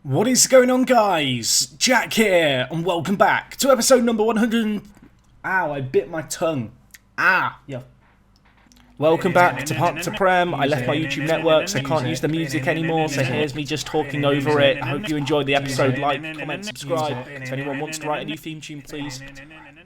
What is going on, guys? Jack here, and welcome back to episode number 100. Ow, I bit my tongue. Yeah. Welcome back to Prem. I left my YouTube network, so I can't use the music anymore, so here's me just talking over it. I hope you enjoyed the episode. Like, comment, subscribe. If anyone wants to write a new theme tune, please.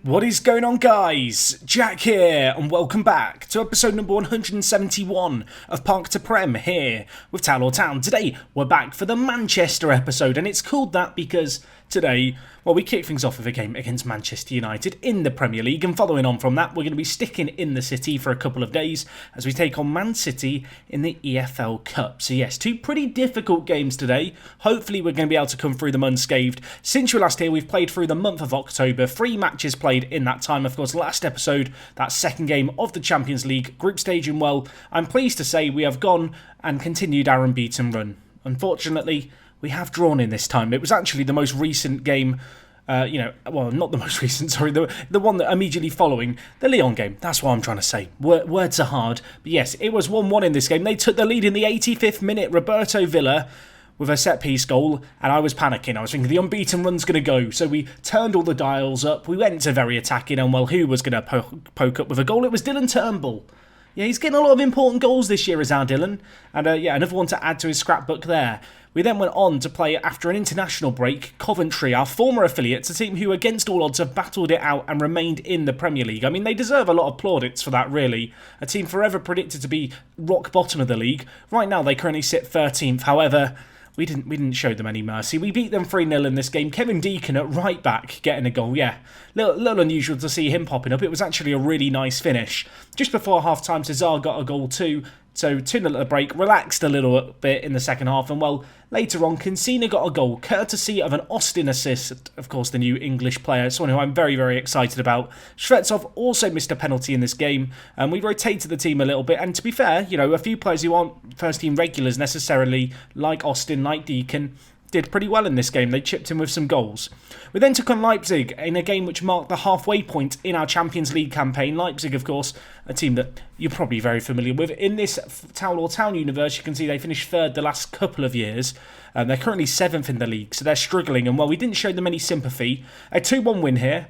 What is going on, guys? Jack here, and welcome back to episode number 171 of Park to Prem here with Town or Town. Today, we're back for the Manchester episode, and it's called that because today, well, we kick things off with a game against Manchester United in the Premier League, and following on from that, we're going to be sticking in the city for a couple of days as we take on Man City in the EFL Cup. So yes, two pretty difficult games today. Hopefully, we're going to be able to come through them unscathed. Since you were last here, we've played through the month of October, 3 matches played in that time. Of course, last episode, that second game of the Champions League group stage, and well, I'm pleased to say we have gone and continued our unbeaten run. Unfortunately, we have drawn in this time. It was actually the most recent game, not the most recent, sorry, the one that immediately following the Lyon game. That's what I'm trying to say. Words are hard. But yes, it was 1-1 in this game. They took the lead in the 85th minute. Roberto Villa with a set-piece goal, and I was panicking. I was thinking the unbeaten run's going to go. So we turned all the dials up. We went to very attacking, and well, who was going to poke up with a goal? It was Dylan Turnbull. Yeah, he's getting a lot of important goals this year, is our Dylan. And another one to add to his scrapbook there. We then went on to play, after an international break, Coventry, our former affiliates, a team who, against all odds, have battled it out and remained in the Premier League. I mean, they deserve a lot of plaudits for that, really. A team forever predicted to be rock bottom of the league. Right now, they currently sit 13th. However, we didn't show them any mercy. We beat them 3-0 in this game. Kevin Deacon at right back getting a goal. Yeah, little unusual to see him popping up. It was actually a really nice finish. Just before half-time, Cesar got a goal too. So 2-0 at the break, relaxed a little bit in the second half, and well, later on, Cancina got a goal, courtesy of an Austin assist, of course, the new English player, someone who I'm very, very excited about. Shvetsov also missed a penalty in this game, and we rotated the team a little bit, and to be fair, a few players who aren't first-team regulars necessarily, like Austin, like Deacon, did pretty well in this game. They chipped in with some goals. We then took on Leipzig in a game which marked the halfway point in our Champions League campaign. Leipzig, of course, a team that you're probably very familiar with. In this Town or Town universe, you can see they finished third the last couple of years. They're currently 7th in the league, so they're struggling. And, well, we didn't show them any sympathy. A 2-1 win here.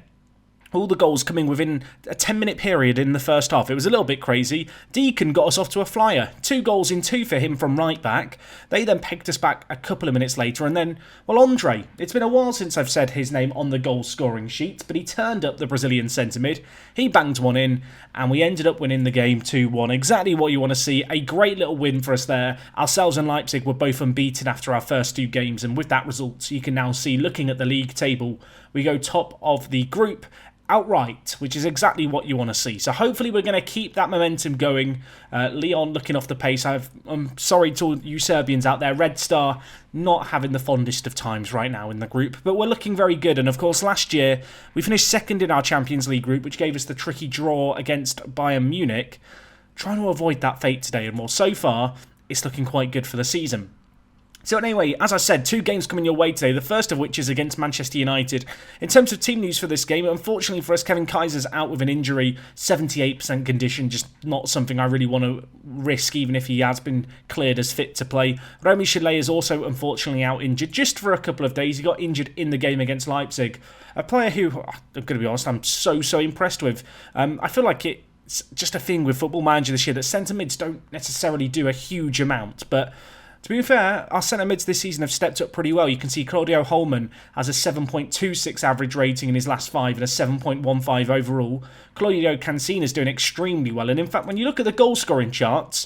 All the goals coming within a 10-minute period in the first half. It was a little bit crazy. Deacon got us off to a flyer. 2 goals in 2 for him from right back. They then pegged us back a couple of minutes later. And then, well, Andre. It's been a while since I've said his name on the goal scoring sheet, but he turned up, the Brazilian centre mid. He banged one in, and we ended up winning the game 2-1. Exactly what you want to see. A great little win for us there. Ourselves and Leipzig were both unbeaten after our first 2 games, and with that result, you can now see, looking at the league table, we go top of the group outright, which is exactly what you want to see. So hopefully we're going to keep that momentum going. Lyon looking off the pace. I'm sorry to all you Serbians out there. Red Star not having the fondest of times right now in the group, but we're looking very good. And of course, last year we finished second in our Champions League group, which gave us the tricky draw against Bayern Munich. Trying to avoid that fate today, and well, so far it's looking quite good for the season. So anyway, as I said, 2 games coming your way today, the first of which is against Manchester United. In terms of team news for this game, unfortunately for us, Kevin Kaiser's out with an injury, 78% condition, just not something I really want to risk, even if he has been cleared as fit to play. Romy Chalet is also unfortunately out injured, just for a couple of days. He got injured in the game against Leipzig. A player who, I'm going to be honest, I'm so impressed with. I feel like it's just a thing with Football Manager this year that centre mids don't necessarily do a huge amount, but to be fair, our centre mids this season have stepped up pretty well. You can see Claudio Holman has a 7.26 average rating in his last 5 and a 7.15 overall. Claudio Cancina is doing extremely well. And in fact, when you look at the goal scoring charts,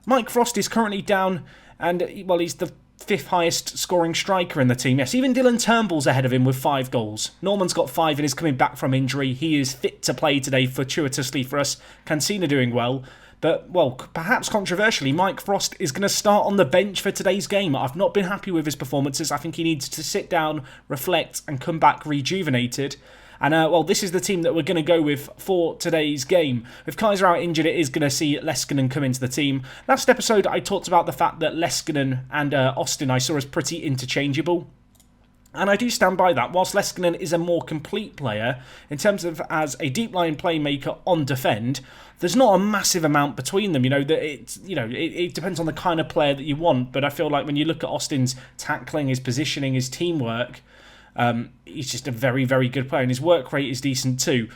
Mike Frost is currently down, and well, he's the 5th highest scoring striker in the team. Yes, even Dylan Turnbull's ahead of him with 5 goals. Norman's got 5 and is coming back from injury. He is fit to play today, fortuitously for us. Cancina doing well. But, well, perhaps controversially, Mike Frost is going to start on the bench for today's game. I've not been happy with his performances. I think he needs to sit down, reflect, and come back rejuvenated. And, well, this is the team that we're going to go with for today's game. With Kaiser out injured, it is going to see Leskinen come into the team. Last episode, I talked about the fact that Leskinen and Austin I saw as pretty interchangeable. And I do stand by that. Whilst Leskinen is a more complete player, in terms of as a deep line playmaker on defend, there's not a massive amount between them. It depends on the kind of player that you want. But I feel like when you look at Austin's tackling, his positioning, his teamwork, he's just a very, very good player. And his work rate is decent too.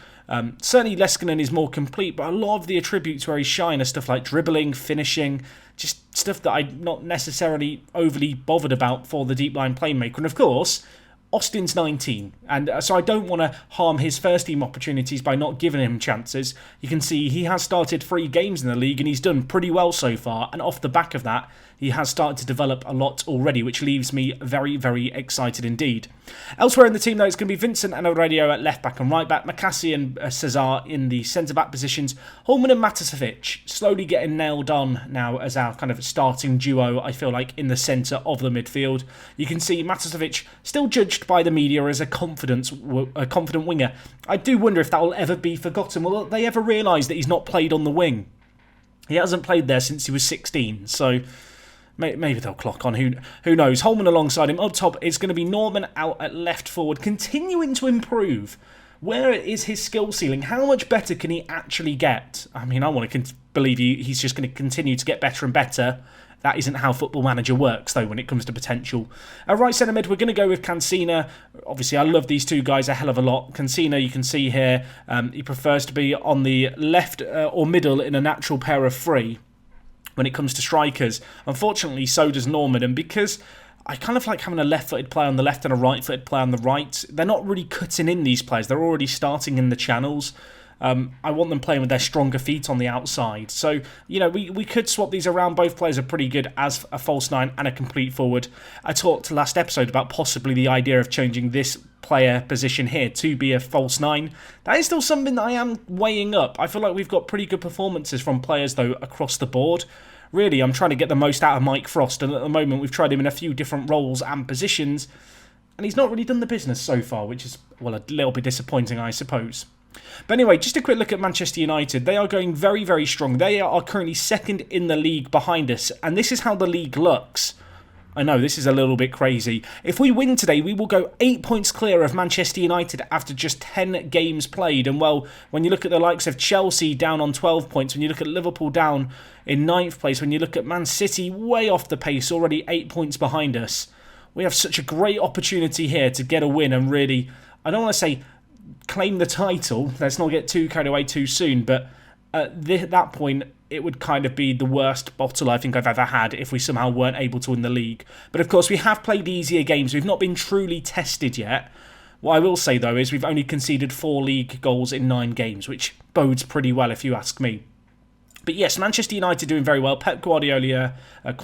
Certainly Leskinen is more complete, but a lot of the attributes where he's shine are stuff like dribbling, finishing, just stuff that I'm not necessarily overly bothered about for the deep line playmaker. And of course, Austin's 19, and so I don't want to harm his first team opportunities by not giving him chances. You can see he has started 3 games in the league and he's done pretty well so far, and off the back of that he has started to develop a lot already, which leaves me very, very excited indeed. Elsewhere in the team though, it's going to be Vincent and Aurelio at left back and right back, Makassi and Cesar in the centre back positions, Holman and Matasevic slowly getting nailed on now as our kind of starting duo, I feel like, in the centre of the midfield. You can see Matasevic still judged by the media as a confident winger. I do wonder if that will ever be forgotten. Will they ever realise that he's not played on the wing? He hasn't played there since he was 16, so maybe they'll clock on. Who knows? Holman alongside him. Up top, it's going to be Norman out at left forward, continuing to improve. Where is his skill ceiling? How much better can he actually get? I mean, I want to believe he's just going to continue to get better and better. That isn't how Football Manager works, though, when it comes to potential. At right centre mid, we're going to go with Cancina. Obviously, I love these two guys a hell of a lot. Cancina, you can see here, he prefers to be on the left or middle in a natural pair of 3 when it comes to strikers. Unfortunately, so does Norman, and because I kind of like having a left-footed player on the left and a right-footed player on the right, they're not really cutting in these players. They're already starting in the channels. I want them playing with their stronger feet on the outside. So, we could swap these around. Both players are pretty good as a false 9 and a complete forward. I talked last episode about possibly the idea of changing this player position here to be a false 9. That is still something that I am weighing up. I feel like we've got pretty good performances from players, though, across the board. Really, I'm trying to get the most out of Mike Frost, and at the moment we've tried him in a few different roles and positions, and he's not really done the business so far, which is, well, a little bit disappointing, I suppose. But anyway, just a quick look at Manchester United. They are going very, very strong. They are currently second in the league behind us, and this is how the league looks. I know, this is a little bit crazy. If we win today, we will go 8 points clear of Manchester United after just 10 games played. And well, when you look at the likes of Chelsea down on 12 points, when you look at Liverpool down in 9th place, when you look at Man City way off the pace, already 8 points behind us, we have such a great opportunity here to get a win and really, I don't want to say claim the title, let's not get too carried away too soon, but at that point, it would kind of be the worst bottle I think I've ever had if we somehow weren't able to win the league. But of course, we have played easier games. We've not been truly tested yet. What I will say, though, is we've only conceded 4 league goals in 9 games, which bodes pretty well if you ask me. But yes, Manchester United doing very well. Pep Guardiola, their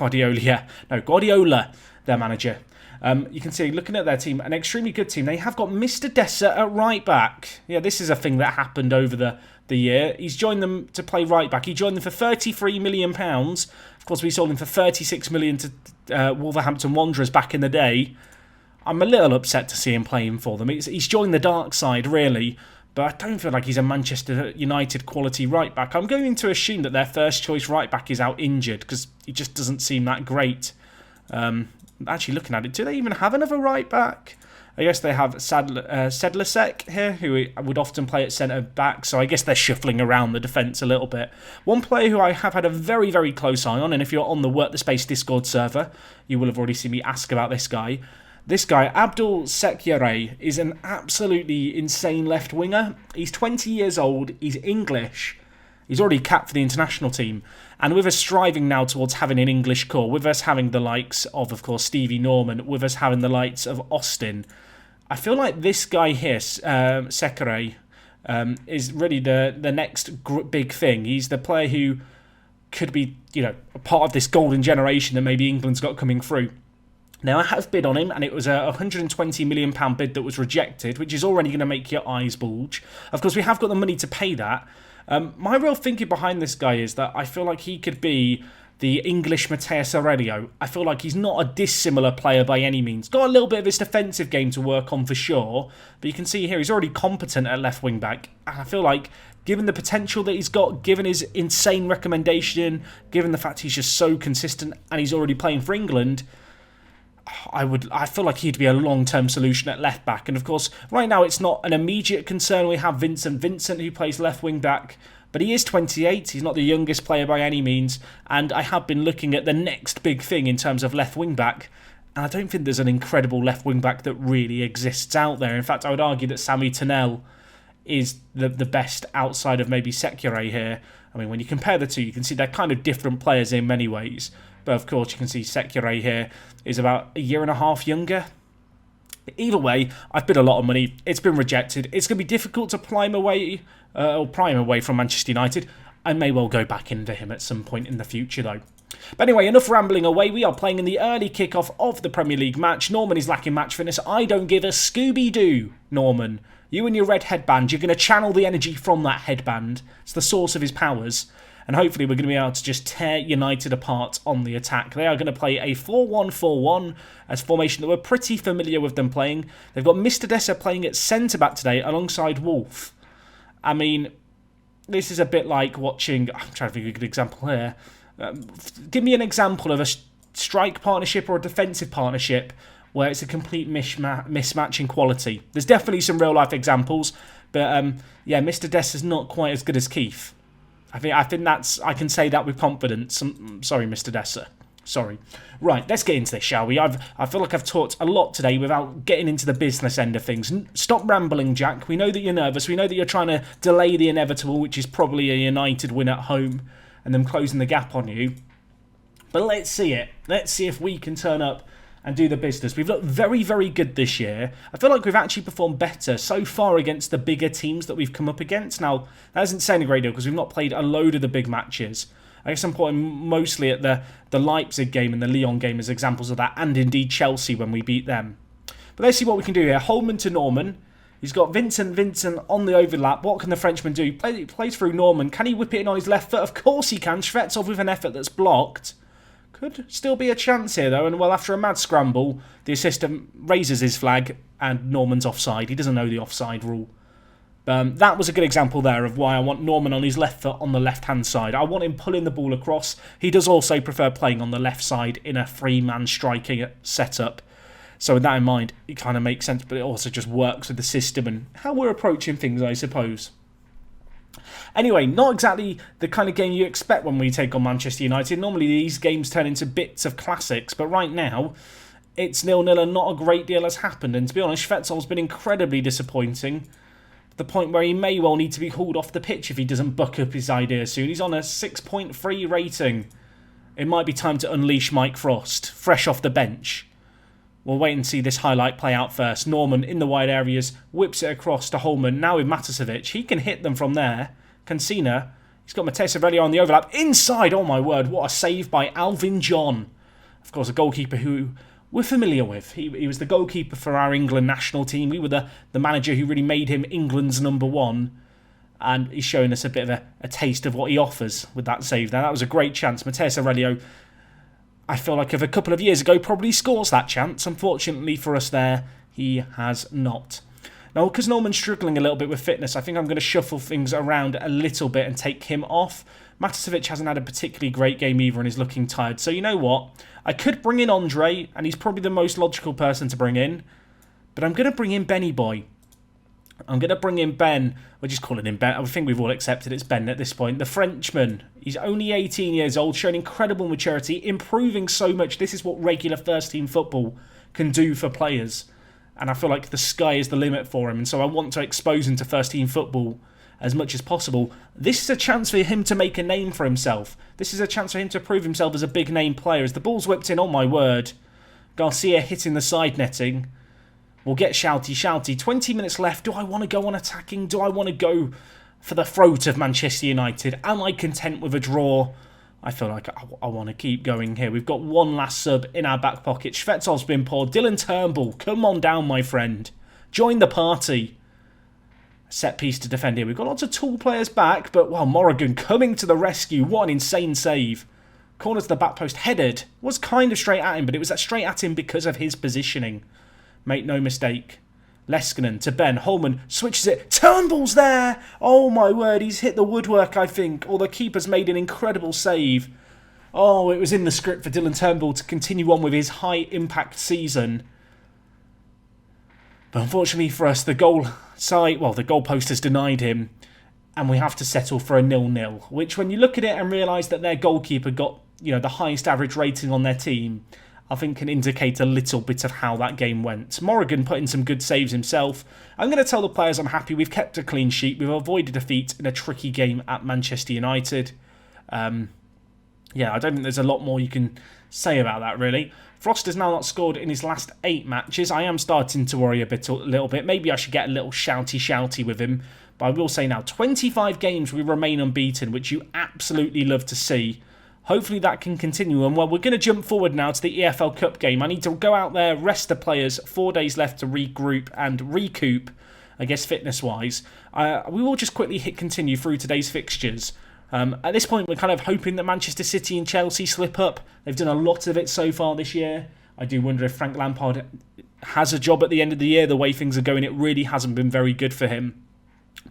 manager. You can see, looking at their team, an extremely good team. They have got Mr. Dessa at right back. Yeah, this is a thing that happened over the year. He's joined them to play right back. He joined them for £33 million. Of course, we sold him for £36 million to Wolverhampton Wanderers back in the day. I'm a little upset to see him playing for them. He's joined the dark side, really. But I don't feel like he's a Manchester United quality right back. I'm going to assume that their first choice right back is out injured because he just doesn't seem that great. Actually, looking at it, do they even have another right back? I guess they have Sedlasek here, who would often play at centre-back, so I guess they're shuffling around the defence a little bit. One player who I have had a very, very close eye on, and if you're on the WorkTheSpace Discord server, you will have already seen me ask about this guy. This guy, Abdul Sekyere, is an absolutely insane left winger. He's 20 years old, he's English, he's already capped for the international team, and with us striving now towards having an English core, with us having the likes of course, Stevie Norman, with us having the likes of Austin, I feel like this guy here, Sekyere, is really the next big thing. He's the player who could be, a part of this golden generation that maybe England's got coming through. Now, I have bid on him, and it was a £120 million bid that was rejected, which is already going to make your eyes bulge. Of course, we have got the money to pay that. My real thinking behind this guy is that I feel like he could be the English Mateus Aurelio. I feel like he's not a dissimilar player by any means. Got a little bit of his defensive game to work on for sure, but you can see here he's already competent at left wing back. And I feel like, given the potential that he's got, given his insane recommendation, given the fact he's just so consistent and he's already playing for England, I feel like he'd be a long-term solution at left back. And of course, right now it's not an immediate concern. We have Vincent who plays left wing back, but he is 28. He's not the youngest player by any means. And I have been looking at the next big thing in terms of left wing back. And I don't think there's an incredible left wing back that really exists out there. In fact, I would argue that Sami Tunnel is the best outside of maybe Sekure here. I mean, when you compare the two, you can see they're kind of different players in many ways. But of course, you can see Sekure here is about a year and a half younger. Either way, I've bid a lot of money. It's been rejected. It's going to be difficult to pry him away from Manchester United. I may well go back into him at some point in the future, though. But anyway, enough rambling away. We are playing in the early kickoff of the Premier League match. Norman is lacking match fitness. I don't give a Scooby-Doo, Norman. You and your red headband, you're going to channel the energy from that headband. It's the source of his powers. And hopefully we're going to be able to just tear United apart on the attack. They are going to play a 4-1-4-1 as formation that we're pretty familiar with them playing. They've got Mr. Dessa playing at centre-back today alongside Wolf. I mean, this is a bit like watching... I'm trying to think of a good example here. Give me an example of a strike partnership or a defensive partnership where it's a complete mismatch in quality. There's definitely some real-life examples, but yeah, Mr. Dessa's not quite as good as Keith. I think I can say that with confidence. Sorry, Mr. Dessa. Sorry. Right, let's get into this, shall we? I feel like I've talked a lot today without getting into the business end of things. Stop rambling, Jack. We know that you're nervous. We know that you're trying to delay the inevitable, which is probably a United win at home and them closing the gap on you. But let's see it. Let's see if we can turn up and do the business. We've looked very, very good this year. I feel like we've actually performed better so far against the bigger teams that we've come up against. Now, that isn't saying a great deal because we've not played a load of the big matches. I guess I'm pointing mostly at the Leipzig game and the Lyon game as examples of that, and indeed Chelsea when we beat them. But let's see what we can do here. Holman to Norman. He's got Vincent on the overlap. What can the Frenchman do? Plays through Norman. Can he whip it in on his left foot? Of course he can. Shvetsov with an effort that's blocked. Could still be a chance here, though. And, well, after a mad scramble, the assistant raises his flag and Norman's offside. He doesn't know the offside rule. That was a good example there of why I want Norman on his left foot on the left-hand side. I want him pulling the ball across. He does also prefer playing on the left side in a three-man striking setup. So with that in mind, it kind of makes sense, but it also just works with the system and how we're approaching things, I suppose. Anyway, not exactly the kind of game you expect when we take on Manchester United. Normally these games turn into bits of classics, but right now it's 0-0 and not a great deal has happened. And to be honest, Shvetsov's been incredibly disappointing. To the point where he may well need to be hauled off the pitch if he doesn't buck up his idea soon. He's on a 6.3 rating. It might be time to unleash Mike Frost, fresh off the bench. We'll wait and see this highlight play out first. Norman in the wide areas, whips it across to Holman. Now with Matasevic, he can hit them from there. Cancina, he's got Matej Aurelio on the overlap. Inside, oh my word, what a save by Alvin John. Of course, a goalkeeper who we're familiar with. He was the goalkeeper for our England national team. We were the manager who really made him England's #1. And he's showing us a bit of a taste of what he offers with that save there. That was a great chance. Matej Aurelio, I feel like of a couple of years ago, probably scores that chance. Unfortunately for us there, he has not. Now, because Norman's struggling a little bit with fitness, I think I'm going to shuffle things around a little bit and take him off. Matasevic hasn't had a particularly great game either and is looking tired. So you know what? I could bring in Andre, and he's probably the most logical person to bring in. But I'm going to bring in Benny Boy. I'm going to bring in Ben. We're just calling him Ben. I think we've all accepted it's Ben at this point. The Frenchman. He's only 18 years old, showing incredible maturity, improving so much. This is what regular first-team football can do for players. And I feel like the sky is the limit for him. And so I want to expose him to first-team football as much as possible. This is a chance for him to make a name for himself. This is a chance for him to prove himself as a big-name player. As the ball's whipped in, oh my word. Garcia hitting the side netting. We'll get shouty. 20 minutes left. Do I want to go on attacking? Do I want to go for the throat of Manchester United? Am I content with a draw? I feel like I want to keep going here. We've got one last sub in our back pocket. Shvetsov's been poor. Dylan Turnbull, come on down, my friend. Join the party. Set piece to defend here. We've got lots of tall players back, but wow, Morrigan coming to the rescue. What an insane save. Corner to the back post, headed. Was kind of straight at him, but it was straight at him because of his positioning. Make no mistake. Leskinen to Ben. Holman switches it. Turnbull's there! Oh my word, he's hit the woodwork, I think. Or the keeper's made an incredible save. Oh, it was in the script for Dylan Turnbull to continue on with his high-impact season. But unfortunately for us, the goalpost has denied him, and we have to settle for a 0-0, which when you look at it and realise that their goalkeeper got, the highest average rating on their team, I think can indicate a little bit of how that game went. Morrigan put in some good saves himself. I'm going to tell the players I'm happy we've kept a clean sheet. We've avoided defeat in a tricky game at Manchester United. I don't think there's a lot more you can say about that, really. Frost has now not scored in his last 8 matches. I am starting to worry a little bit. Maybe I should get a little shouty with him. But I will say now, 25 games we remain unbeaten, which you absolutely love to see. Hopefully that can continue. And we're going to jump forward now to the EFL Cup game. I need to go out there, rest the players. 4 days left to regroup and recoup, I guess, fitness-wise. We will just quickly hit continue through today's fixtures. At this point, we're kind of hoping that Manchester City and Chelsea slip up. They've done a lot of it so far this year. I do wonder if Frank Lampard has a job at the end of the year. The way things are going, it really hasn't been very good for him.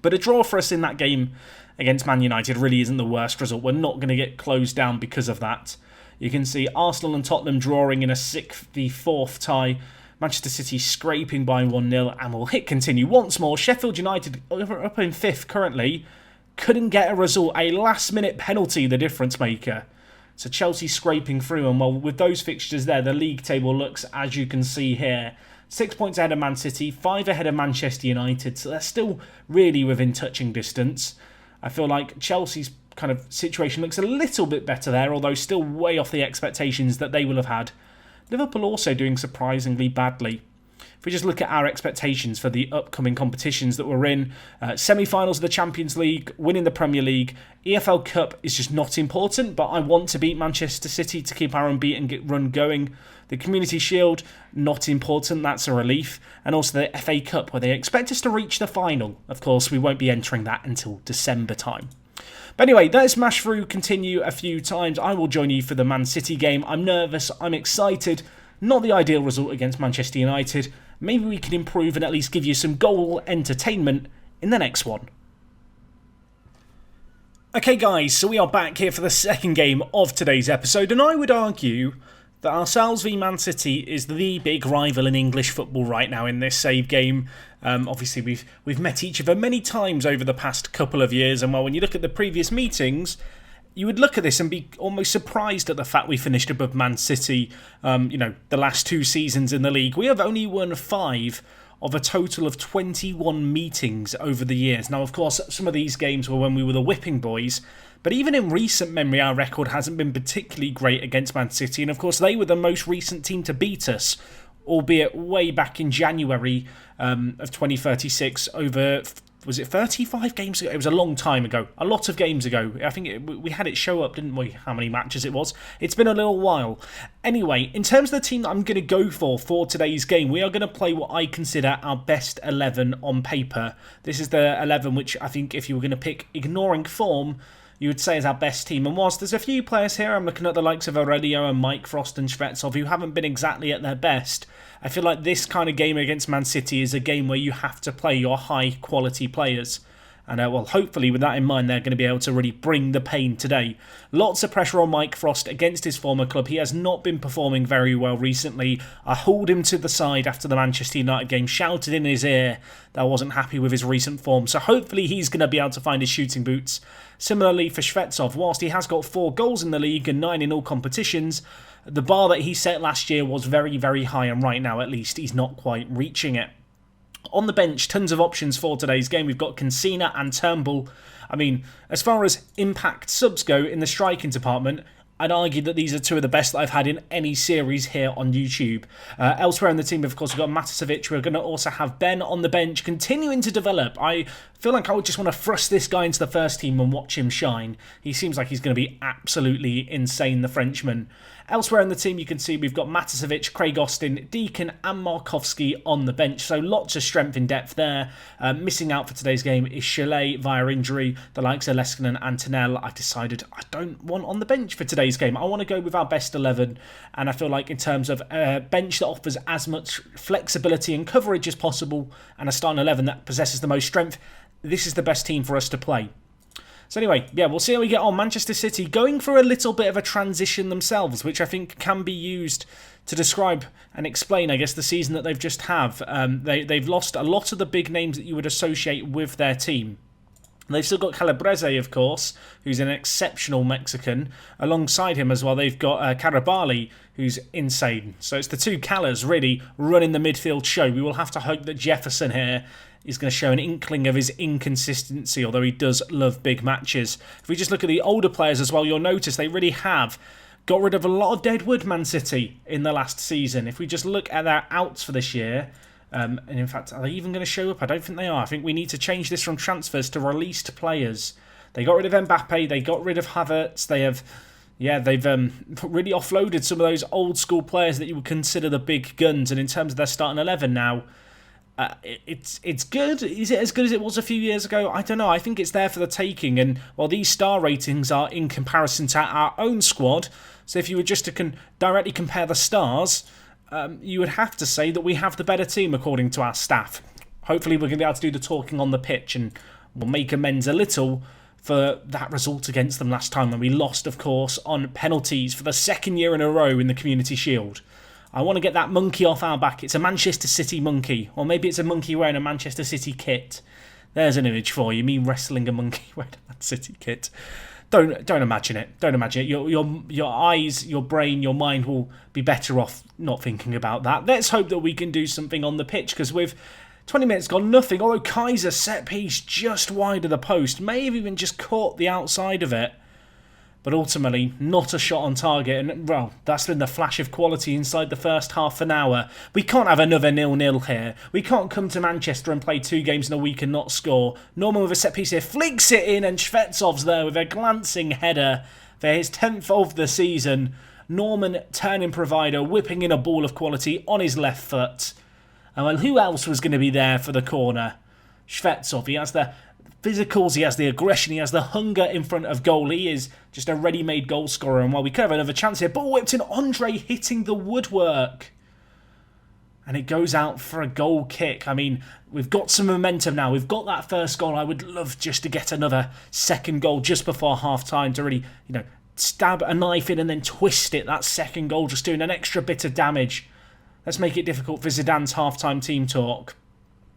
But a draw for us in that game against Man United really isn't the worst result. We're not going to get closed down because of that. You can see Arsenal and Tottenham drawing in a 6-4 tie. Manchester City scraping by 1-0, and we'll hit continue once more. Sheffield United up in 5th currently. Couldn't get a result. A last-minute penalty, the difference maker. So Chelsea scraping through, and well, with those fixtures there, the league table looks, as you can see here, 6 points ahead of Man City, 5 ahead of Manchester United, so they're still really within touching distance. I feel like Chelsea's kind of situation looks a little bit better there, although still way off the expectations that they will have had. Liverpool also doing surprisingly badly. If we just look at our expectations for the upcoming competitions that we're in, semi-finals of the Champions League, winning the Premier League, EFL Cup is just not important, but I want to beat Manchester City to keep our unbeaten run going. The Community Shield, not important, that's a relief. And also the FA Cup, where they expect us to reach the final. Of course, we won't be entering that until December time. But anyway, let's smash through, continue a few times. I will join you for the Man City game. I'm nervous, I'm excited. Not the ideal result against Manchester United. Maybe we can improve and at least give you some goal entertainment in the next one. Okay guys, so we are back here for the second game of today's episode, and I would argue that ourselves v Man City is the big rival in English football right now in this save game. Obviously we've met each other many times over the past couple of years, and well, when you look at the previous meetings, you would look at this and be almost surprised at the fact we finished above Man City. The last 2 seasons in the league, we have only won 5 of a total of 21 meetings over the years. Now, of course, some of these games were when we were the whipping boys, but even in recent memory, our record hasn't been particularly great against Man City, and of course, they were the most recent team to beat us, albeit way back in January of 2036 over... Was it 35 games ago? It was a long time ago. A lot of games ago. I think we had it show up, didn't we? How many matches it was. It's been a little while. Anyway, in terms of the team that I'm going to go for today's game, we are going to play what I consider our best 11 on paper. This is the 11 which I think if you were going to pick, ignoring form, you would say is our best team. And whilst there's a few players here, I'm looking at the likes of Aurelio and Mike Frost and Shvetsov who haven't been exactly at their best. I feel like this kind of game against Man City is a game where you have to play your high-quality players. And hopefully with that in mind, they're going to be able to really bring the pain today. Lots of pressure on Mike Frost against his former club. He has not been performing very well recently. I hauled him to the side after the Manchester United game, shouted in his ear that I wasn't happy with his recent form. So hopefully he's going to be able to find his shooting boots. Similarly for Shvetsov, whilst he has got 4 goals in the league and 9 in all competitions, the bar that he set last year was very, very high, and right now at least he's not quite reaching it. On the bench, tons of options for today's game. We've got Cancina and Turnbull. I mean, as far as impact subs go in the striking department, I'd argue that these are 2 of the best that I've had in any series here on YouTube. Elsewhere in the team, of course, we've got Matasevic. We're going to also have Ben on the bench, continuing to develop. I feel like I would just want to thrust this guy into the first team and watch him shine. He seems like he's going to be absolutely insane, the Frenchman. Elsewhere in the team, you can see we've got Matasevic, Craig Austin, Deacon and Markovsky on the bench. So lots of strength in depth there. Missing out for today's game is Chalet via injury. The likes of Leskinen and Tanel, I decided I don't want on the bench for today's game. I want to go with our best 11. And I feel like in terms of a bench that offers as much flexibility and coverage as possible, and a starting 11 that possesses the most strength, this is the best team for us to play. So anyway, yeah, we'll see how we get on. Manchester City going for a little bit of a transition themselves, which I think can be used to describe and explain, I guess, the season that they've just have. They've lost a lot of the big names that you would associate with their team. They've still got Calabrese, of course, who's an exceptional Mexican. Alongside him as well, they've got Carabali, who's insane. So it's the two Calas, really, running the midfield show. We will have to hope that Jefferson here is going to show an inkling of his inconsistency, although he does love big matches. If we just look at the older players as well, you'll notice they really have got rid of a lot of dead wood, Man City, in the last season. If we just look at their outs for this year, and in fact, are they even going to show up? I don't think they are. I think we need to change this from transfers to released players. They got rid of Mbappe, they got rid of Havertz, they've really offloaded some of those old school players that you would consider the big guns, and in terms of their starting 11 now, it's good. Is it as good as it was a few years ago? I don't know. I think it's there for the taking. And while these star ratings are in comparison to our own squad, so if you were just to directly compare the stars, you would have to say that we have the better team according to our staff. Hopefully we're going to be able to do the talking on the pitch, and we'll make amends a little for that result against them last time when we lost, of course, on penalties for the second year in a row in the Community Shield. I want to get that monkey off our back. It's a Manchester City monkey. Or maybe it's a monkey wearing a Manchester City kit. There's an image for you. Me wrestling a monkey wearing a Man City kit. Don't imagine it. Don't imagine it. Your eyes, your brain, your mind will be better off not thinking about that. Let's hope that we can do something on the pitch, because with 20 minutes gone, nothing. Although Kaiser set piece just wide of the post. May have even just caught the outside of it. But ultimately, not a shot on target. And, well, that's been the flash of quality inside the first half an hour. We can't have another 0-0 here. We can't come to Manchester and play 2 games in a week and not score. Norman with a set piece here flicks it in, and Shvetsov's there with a glancing header for his 10th of the season. Norman, turning provider, whipping in a ball of quality on his left foot. And well, who else was going to be there for the corner? Shvetsov. He has the physicals, he has the aggression, he has the hunger in front of goal. He is just a ready-made goal scorer. And while we could have another chance here, ball whipped in, Andre hitting the woodwork. And it goes out for a goal kick. I mean, we've got some momentum now. We've got that first goal. I would love just to get another second goal just before half-time to really, stab a knife in and then twist it. That second goal just doing an extra bit of damage. Let's make it difficult for Zidane's half-time team talk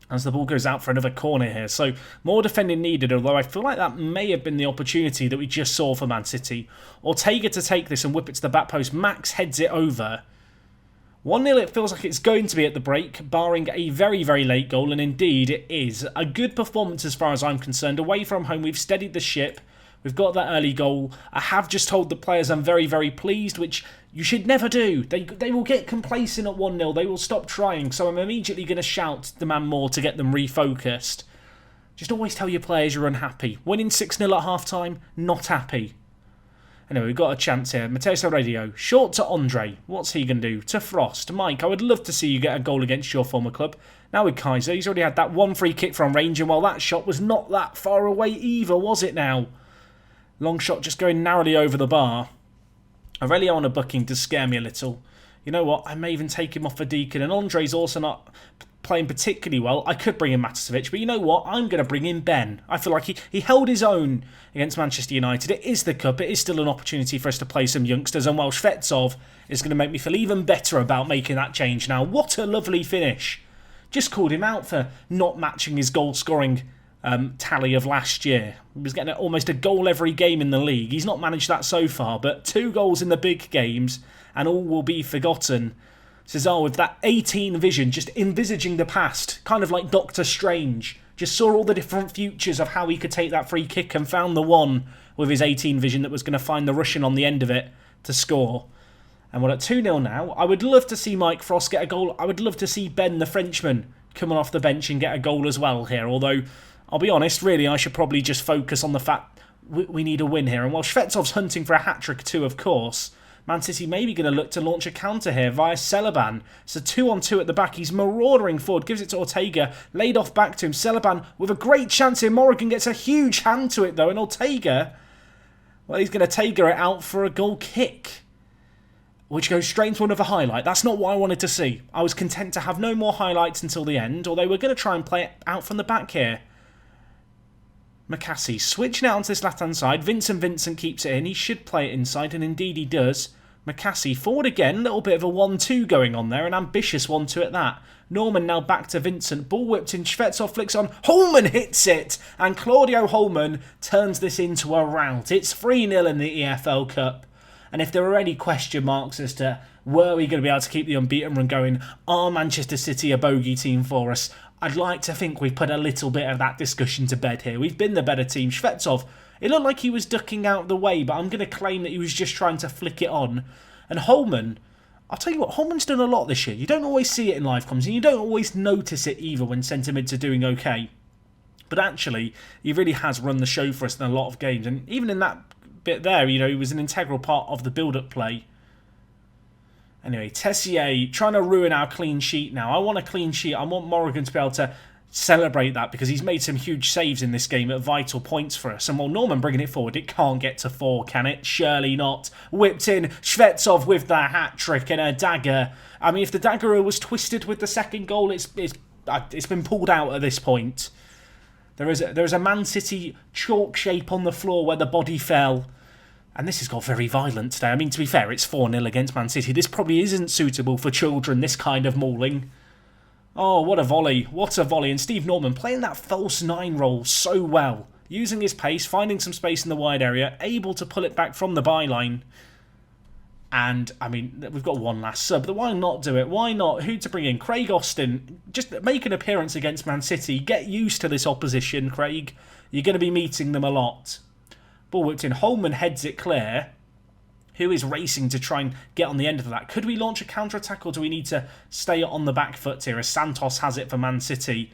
as the ball goes out for another corner here. So more defending needed, although I feel like that may have been the opportunity that we just saw for Man City. Ortega to take this and whip it to the back post. Max heads it over. 1-0 it feels like it's going to be at the break, barring a very, very late goal, and indeed it is. A good performance as far as I'm concerned. Away from home, we've steadied the ship. We've got that early goal. I have just told the players I'm very, very pleased, which you should never do. They will get complacent at 1-0. They will stop trying. So I'm immediately going to shout demand more to get them refocused. Just always tell your players you're unhappy. Winning 6-0 at half-time, not happy. Anyway, we've got a chance here. Mateus Radio, short to Andre. What's he going to do? To Frost. Mike, I would love to see you get a goal against your former club. Now with Kaiser, he's already had that one free kick from range, and while that shot was not that far away either, was it now? Long shot just going narrowly over the bar. Aurelio on a booking does scare me a little. You know what? I may even take him off for Deacon. And Andre's also not playing particularly well. I could bring in Maticevic, but you know what? I'm going to bring in Ben. I feel like he held his own against Manchester United. It is the Cup. It is still an opportunity for us to play some youngsters. And while Shvetsov is going to make me feel even better about making that change now. What a lovely finish. Just called him out for not matching his goal-scoring tally of last year. He was getting almost a goal every game in the league. He's not managed that so far, but 2 goals in the big games and all will be forgotten. Cesar with that 18 vision, just envisaging the past, kind of like Doctor Strange. Just saw all the different futures of how he could take that free kick and found the one with his 18 vision that was going to find the Russian on the end of it to score. And we're at 2-0 now. I would love to see Mike Frost get a goal. I would love to see Ben, the Frenchman, coming off the bench and get a goal as well here, although I'll be honest, really, I should probably just focus on the fact we need a win here. And while Shvetsov's hunting for a hat-trick too, of course, Man City may be going to look to launch a counter here via Celaban. It's a 2-on-2 at the back. He's marauding forward, gives it to Ortega, laid off back to him. Celaban with a great chance here. Morrigan gets a huge hand to it though, and Ortega, well, he's going to take it out for a goal kick, which goes straight into another highlight. That's not what I wanted to see. I was content to have no more highlights until the end, although we're going to try and play it out from the back here. McCassie switching out onto this left-hand side. Vincent keeps it in. He should play it inside, and indeed he does. McCassie forward again. A little bit of a 1-2 going on there. An ambitious 1-2 at that. Norman now back to Vincent. Ball whipped in. Shvetsov flicks on. Holman hits it. And Claudio Holman turns this into a rout. It's 3-0 in the EFL Cup. And if there were any question marks as to were we going to be able to keep the unbeaten run going, are Manchester City a bogey team for us? I'd like to think we've put a little bit of that discussion to bed here. We've been the better team. Shvetsov, it looked like he was ducking out of the way, but I'm going to claim that he was just trying to flick it on. And Holman, I'll tell you what, Holman's done a lot this year. You don't always see it in live comms, and you don't always notice it either when centre mids are doing okay. But actually, he really has run the show for us in a lot of games. And even in that bit there, you know, he was an integral part of the build-up play. Anyway, Tessier trying to ruin our clean sheet now. I want a clean sheet. I want Morrigan to be able to celebrate that because he's made some huge saves in this game at vital points for us. And while Norman bringing it forward, it can't get to 4, can it? Surely not. Whipped in. Shvetsov with the hat-trick and a dagger. I mean, if the dagger was twisted with the second goal, it's been pulled out at this point. There is a Man City chalk shape on the floor where the body fell. And this has got very violent today. I mean, to be fair, it's 4-0 against Man City. This probably isn't suitable for children, this kind of mauling. Oh, what a volley. What a volley. And Steve Norman playing that false 9 role so well. Using his pace, finding some space in the wide area, able to pull it back from the byline. And, I mean, we've got one last sub. But why not do it? Why not? Who to bring in? Craig Austin. Just make an appearance against Man City. Get used to this opposition, Craig. You're going to be meeting them a lot. Ball whipped in. Holman heads it clear. Who is racing to try and get on the end of that? Could we launch a counter-attack or do we need to stay on the back foot here as Santos has it for Man City?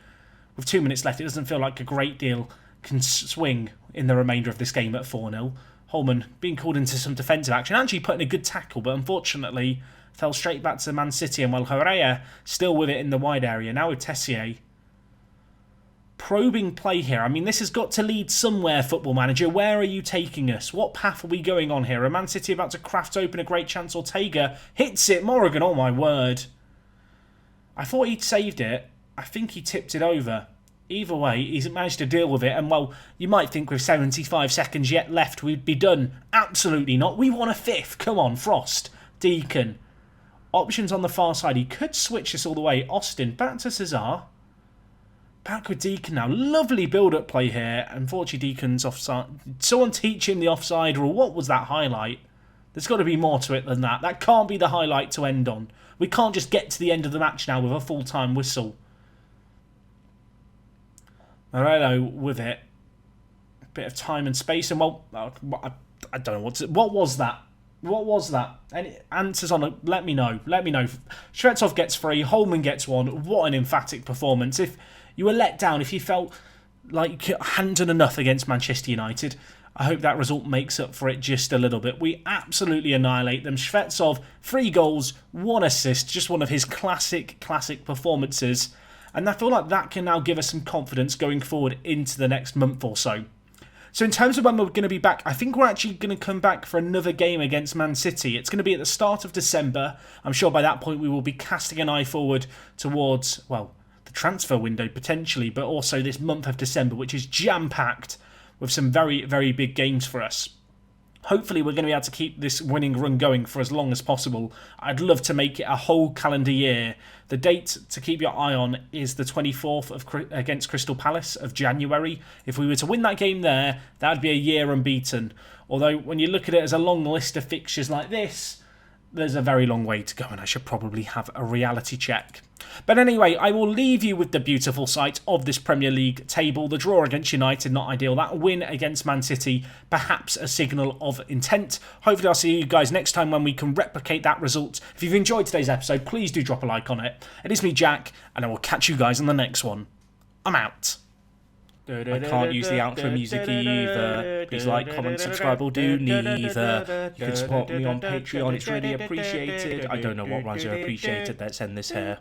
With 2 minutes left, it doesn't feel like a great deal can swing in the remainder of this game at 4-0. Holman being called into some defensive action, actually putting a good tackle, but unfortunately fell straight back to Man City. And while Herrera still with it in the wide area, now with Tessier. Probing play here. I mean, this has got to lead somewhere, Football Manager. Where are you taking us? What path are we going on here? Are Man City about to craft open a great chance? Ortega hits it. Morrigan, oh my word. I thought he'd saved it. I think he tipped it over. Either way, he's managed to deal with it. And, well, you might think with 75 seconds yet left, we'd be done. Absolutely not. We want a 5th. Come on, Frost. Deacon. Options on the far side. He could switch this all the way. Austin, back to Cesar. Back with Deacon now. Lovely build-up play here. Unfortunately, Deacon's offside. Someone teach him the offside rule. What was that highlight? There's got to be more to it than that. That can't be the highlight to end on. We can't just get to the end of the match now with a full-time whistle. Morello with it. A bit of time and space. And, well, I don't know. What was that? What was that? Any answers on it? Let me know. Let me know. Shvetsov gets 3. Holman gets 1. What an emphatic performance. If you were let down, if you felt like you hadn't done enough against Manchester United, I hope that result makes up for it just a little bit. We absolutely annihilate them. Shvetsov, 3 goals, 1 assist, just one of his classic performances. And I feel like that can now give us some confidence going forward into the next month or so. So in terms of when we're going to be back, I think we're actually going to come back for another game against Man City. It's going to be at the start of December. I'm sure by that point we will be casting an eye forward towards, well, the transfer window potentially, but also this month of December, which is jam-packed with some very, very big games for us. Hopefully we're going to be able to keep this winning run going for as long as possible. I'd love to make it a whole calendar year. The date to keep your eye on is the 24th against Crystal Palace of January. If we were to win that game there, that would be a year unbeaten. Although when you look at it as a long list of fixtures like this, there's a very long way to go and I should probably have a reality check. But anyway, I will leave you with the beautiful sight of this Premier League table. The draw against United, not ideal. That win against Man City, perhaps a signal of intent. Hopefully I'll see you guys next time when we can replicate that result. If you've enjoyed today's episode, please do drop a like on it. It is me, Jack, and I will catch you guys on the next one. I'm out. I can't use the outro music either. Please like, comment, subscribe, or do neither. You can support me on Patreon, it's really appreciated. I don't know what rhymes are appreciated, let's end this here.